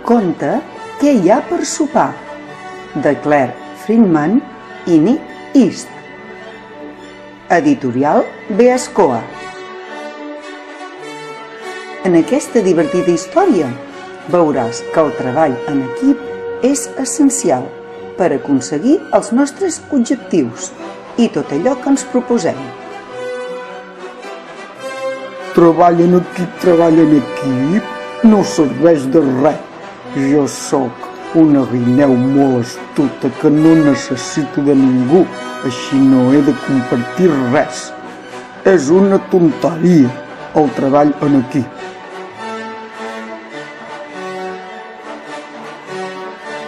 Conte Què hi ha per sopar, de Claire Friedman i Nick East. Editorial Beascoa. En aquesta divertida història veuràs que el treball en equip és essencial per aconseguir els nostres objectius i tot allò que ens proposem. Treball en equip no serveix de res. Jo sóc una guineu molt astuta que no necessito de ningú, així no he de compartir res. És una tonteria el treball en equip.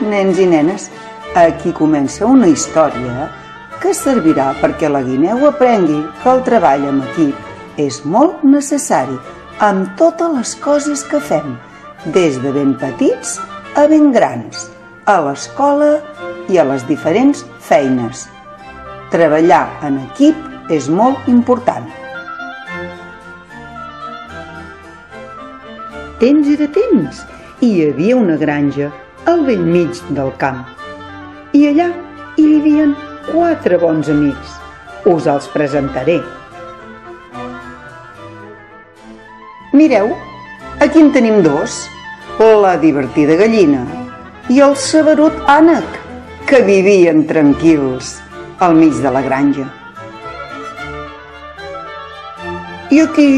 Nens i nenes, aquí comença una història que servirà perquè la guineu aprengui que el treball en equip és molt necessari en totes les coses que fem, des de ben petits a ben grans, a l'escola i a les diferents feines. Treballar en equip és molt important. Temps era temps, i hi havia una granja al bell mig del camp. I allà hi vivien 4 bons amics. Us els presentaré. Mireu, aquí en tenim 2, la divertida gallina i el saberut ànec, que vivien tranquils al mig de la granja. I aquí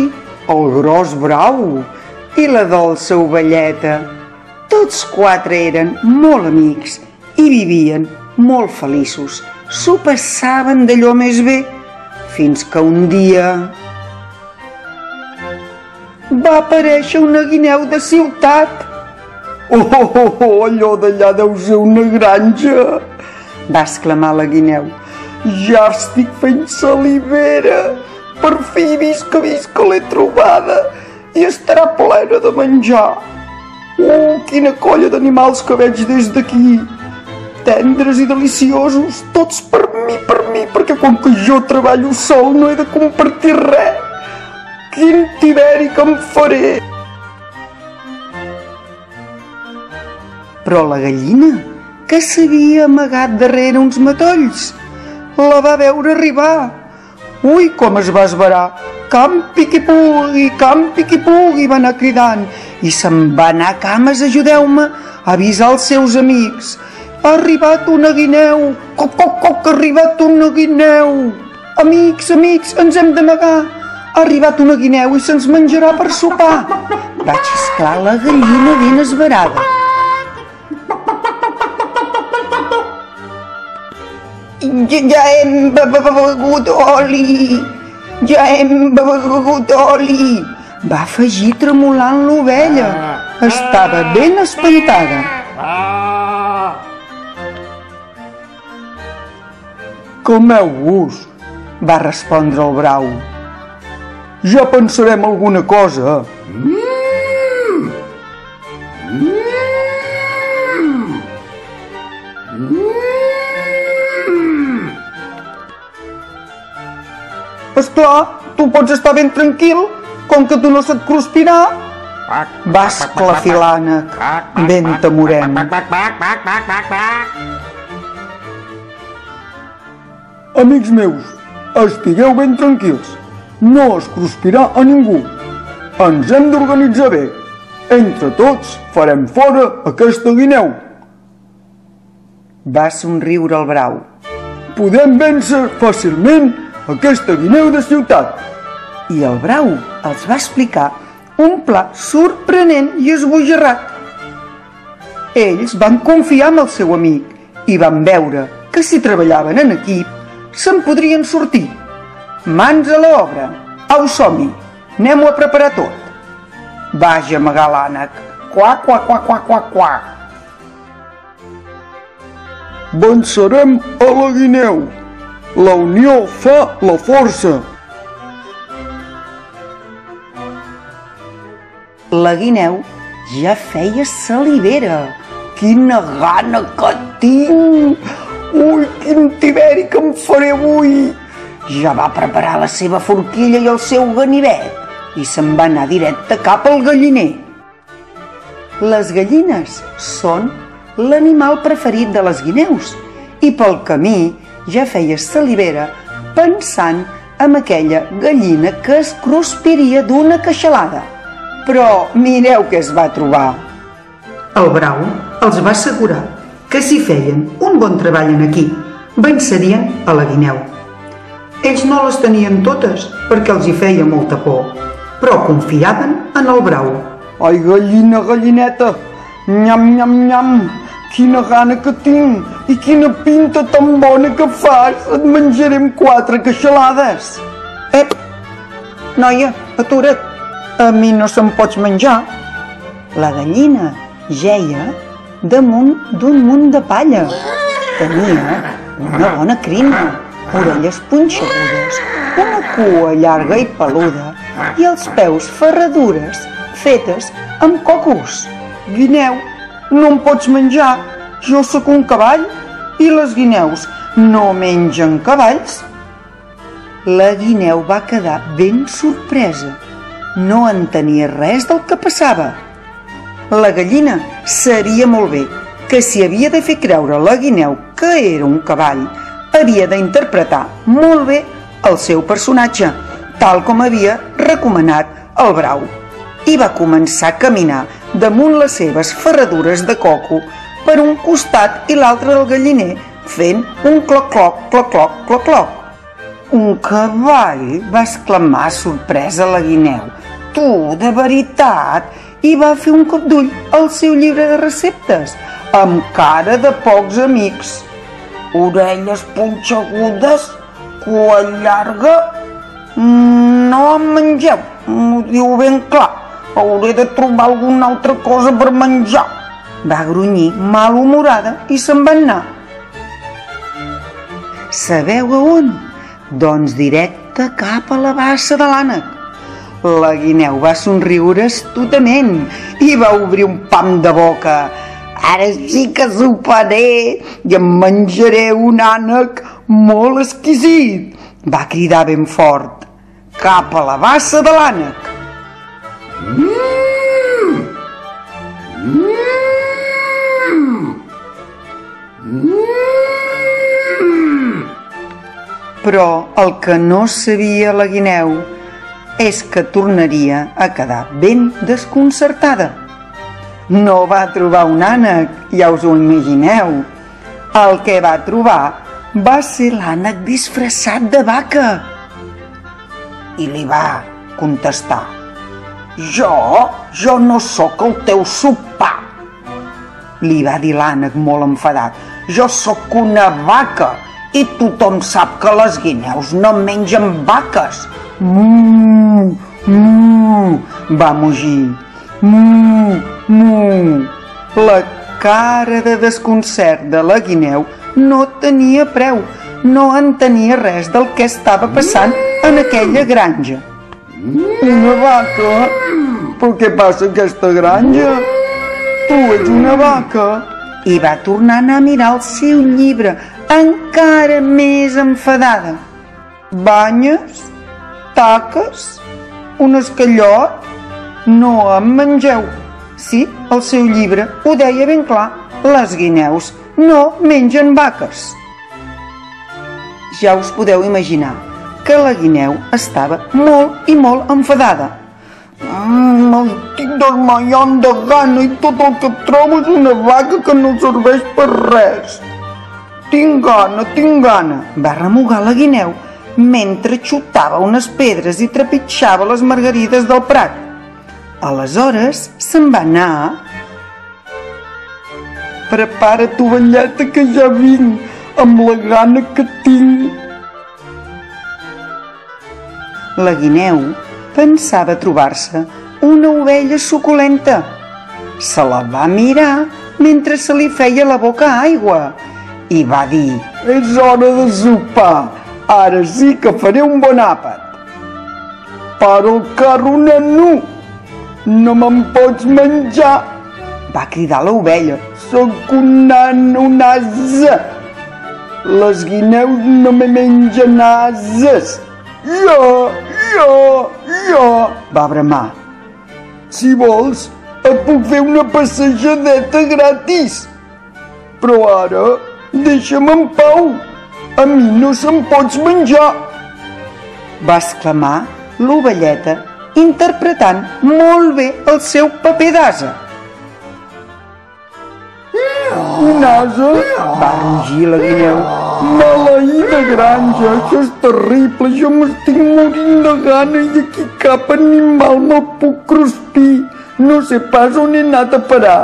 el gros brau i la dolça ovelleta. Tots 4 eren molt amics i vivien molt feliços. S'ho passaven d'allò més bé, fins que un dia va aparèixer una guineu de ciutat. Allò d'allà deu ser una granja, va exclamar la guineu. Ja estic fent salivera. Per fi visc que l'he trobada i estarà plena de menjar. Quina colla d'animals que veig des d'aquí. Tendres i deliciosos, tots per mi, perquè com que jo treballo sol no he de compartir res. Quin tiberi que em faré! Però la gallina, que s'havia amagat darrere uns matolls, la va veure arribar. Ui, com es va esverar! Campi qui pugui, va anar cridant, i se'n va anar a cames, ajudeu-me, a avisar els seus amics. Ha arribat una guineu! Coc, coc, coc, ha arribat una guineu! Amics, ens hem d'amagar! Ha arribat una guineu i se'ns menjarà per sopar! Va xisclar la gallina ben esverada. Ja hem begut oli! Ja hem begut oli! Va afegir tremolant l'ovella. Estava ben espantada. Calmeu-vos, va respondre el brau. Ja pensarem alguna cosa. Esclar, tu pots estar ben tranquil, com que tu no se't cruspirà. Va esclafir l'ànec, ben temorenc. Amics meus, estigueu ben tranquils. No es cruspirà a ningú. Ens hem d'organitzar bé. Entre tots farem fora aquesta guineu. Va somriure el brau. Podem vèncer fàcilment aquesta guineu de ciutat. I el brau els va explicar un pla sorprenent i esbojarrat. Ells van confiar en el seu amic i van veure que si treballaven en equip se'n podrien sortir. Mans a l'obra. Au, som-hi, anem-ho a preparar tot. Va gemegar l'ànec. Quac, quac, quac, quac, quac, quac. Vencerem a la guineu. La unió fa la força. La guineu ja feia salivera. Quina gana que tinc! Ui, quin tiberi que em faré avui! Ja va preparar la seva forquilla i el seu ganivet i se'n va anar directe cap al galliner. Les gallines són l'animal preferit de les guineus i pel camí ja feia salivera pensant en aquella gallina que es cruspiria d'una queixalada. Però mireu què es va trobar. El brau els va assegurar que si feien un bon treball en aquí, vencerien a la guineu. Ells no les tenien totes perquè els hi feia molta por, però confiaven en el brau. Ai, gallina, gallineta, nyam, nyam, nyam, quina gana que tinc i quina pinta tan bona que fas. Et menjaré amb 4 queixalades. Ep, noia, atura't, a mi no se'm pots menjar. La gallina jeia damunt d'un munt de palla. Tenia una bona crina, orelles punxegudes, una cua llarga i peluda i els peus ferradures fetes amb cocos. Guineu, no em pots menjar, jo sóc un cavall i les guineus no mengen cavalls. La guineu va quedar ben sorpresa. No entenia res del que passava. La gallina sabia molt bé que si havia de fer creure a la guineu que era un cavall, havia d'interpretar molt bé el seu personatge, tal com havia recomanat el brau. I va començar a caminar damunt les seves ferradures de coco per un costat i l'altre del galliner, fent un cloc-cloc, cloc-cloc, cloc-cloc. Un cavall, va exclamar sorpresa la guineu. Tu, de veritat? I va fer un cop d'ull al seu llibre de receptes, amb cara de pocs amics. Orelles punxegudes, cua llarga... No em mengeu, m'ho diu ben clar. Hauré de trobar alguna altra cosa per menjar. Va grunyir malhumorada i se'n va anar. Sabeu a on? Doncs directe cap a la bassa de l'ànec. La guineu va somriure astutament i va obrir un pam de boca. Ara sí que soparé i em menjaré un ànec molt exquisit, va cridar ben fort, cap a la bassa de l'ànec. Però el que no sabia la guineu és que tornaria a quedar ben desconcertada. No va trobar un ànec, ja us ho imagineu. El que va trobar va ser l'ànec disfressat de vaca. I li va contestar: Jo no sóc el teu sopar. Li va dir l'ànec molt enfadat: Jo sóc una vaca i tothom sap que les guineus no mengen vaques. Va mugir. La cara de desconcert de la guineu no tenia preu, no entenia res del que estava passant en aquella granja. Una vaca? Però què passa a aquesta granja? Tu ets una vaca? I va tornar a anar a mirar el seu llibre, encara més enfadada. Banyes? Taques? Un escallot? No em mengeu. Sí, el seu llibre ho deia ben clar. Les guineus no mengen vaques. Ja us podeu imaginar que la guineu estava molt i molt enfadada. M'estic desmaiant de gana i tot el que trobo és una vaca que no serveix per res. Tinc gana, va remugar la guineu mentre xutava unes pedres i trepitjava les margarides del prat. Aleshores se'n va anar. Prepara tovalleta que ja vinc amb la gana que tinc. La guineu pensava trobar-se una ovella suculenta. Se la va mirar mentre se li feia la boca aigua i va dir: És hora de sopar, ara sí que faré un bon àpat. Para el carro, nenu, no me'n pots menjar, va cridar l'ovella. Sóc un nano, un ase. Les guineus no me mengen ases. Jo, va bramar. Si vols, et puc fer una passejadeta gratis. Però ara, deixa'm en pau. A mi no se'm pots menjar. Va exclamar l'ovelleta, interpretant molt bé el seu paper d'ase. Un ase? Va rugir la guineu. Maleïda granja, això és terrible, jo m'estic morint de gana i aquí cap animal me'l puc cruspir. No sé pas on he anat a parar.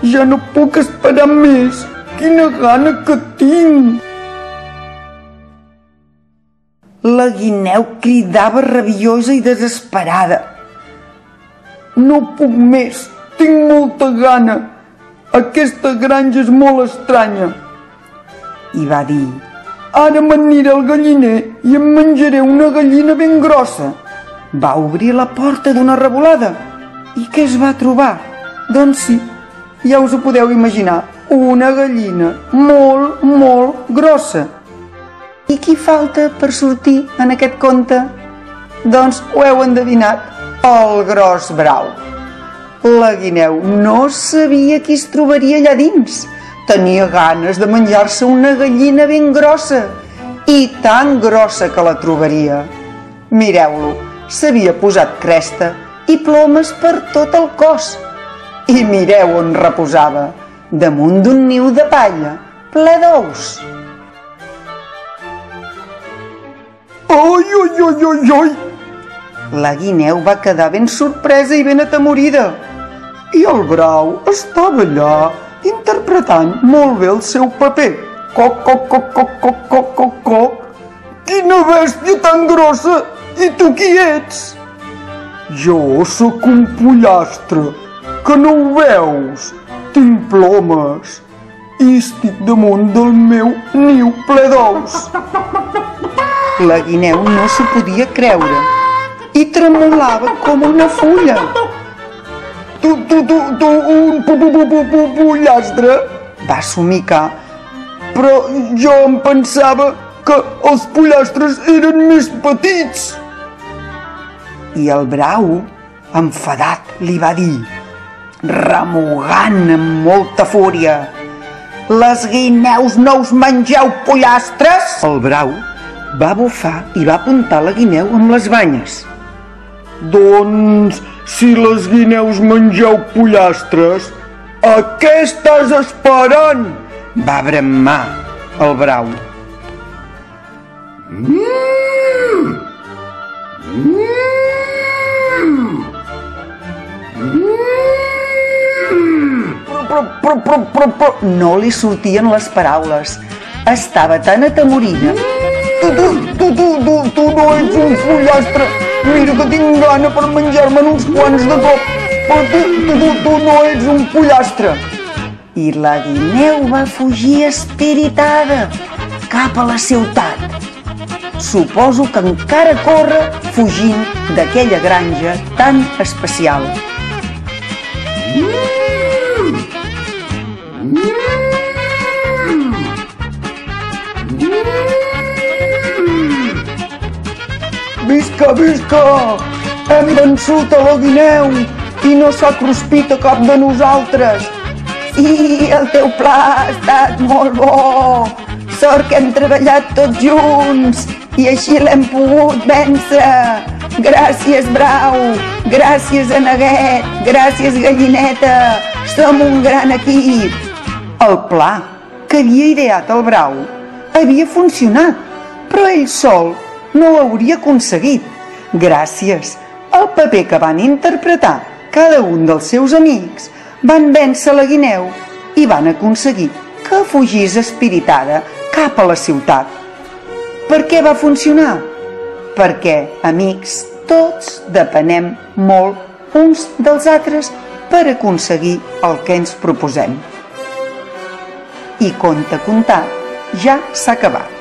Ja no puc esperar més. Quina gana que tinc! La guineu cridava rabiosa i desesperada. No puc més, tinc molta gana. Aquesta granja és molt estranya. I va dir: ara m'aniré al galliner i em menjaré una gallina ben grossa. Va obrir la porta d'una revolada. I què es va trobar? Doncs sí, ja us ho podeu imaginar, una gallina molt, molt grossa. I qui falta per sortir en aquest conte? Doncs ho heu endevinat, el gros brau. La guineu no sabia qui es trobaria allà dins. Tenia ganes de menjar-se una gallina ben grossa, i tan grossa que la trobaria. Mireu-lo, s'havia posat cresta i plomes per tot el cos. I mireu on reposava, damunt d'un niu de palla, ple d'ous. Oi, oi, oi, oi, oi! La guineu va quedar ben sorpresa i ben atemorida. I el brau estava allà interpretant molt bé el seu paper. Coc, coc, coc, coc, coc, coc, coc, coc. Quina bèstia tan grossa! I tu qui ets? Jo sóc un pollastre, que no ho veus? Tinc plomes i estic damunt del meu niu ple d'ous. La guineu no s'ho podia creure i tremolava com una fulla. Tu, un pollastre? Va somicar. Però jo em pensava que els pollastres eren més petits. I el brau, enfadat, li va dir, remugant amb molta fúria: les guineus no us mengeu pollastres? El brau va bufar i va apuntar la guineu amb les banyes. Doncs, si les guineus mengeu pollastres, a què estàs esperant? Va bramar el brau. Però no li sortien les paraules. Estava tan atemorida. Tu no ets un pollastre. Mira que tinc gana per menjar-me'n uns quants de cop. Però tu no ets un pollastre. I la guineu va fugir espiritada cap a la ciutat. Suposo que encara corre fugint d'aquella granja tan especial. Visca, visca! Hem vençut a la guineu i no s'ha cruspit a cap de nosaltres. I el teu pla ha estat molt bo. Sort que hem treballat tots junts i així l'hem pogut vèncer. Gràcies, brau. Gràcies, aneguet. Gràcies, gallineta. Som un gran equip. El pla que havia ideat el brau havia funcionat, però ell sol no ho hauria aconseguit. Gràcies al paper que van interpretar cada un dels seus amics, van vèncer la guineu i van aconseguir que fugís espiritada cap a la ciutat. Per què va funcionar? Perquè, amics, tots depenem molt uns dels altres per aconseguir el que ens proposem. I conte contat ja s'ha acabat.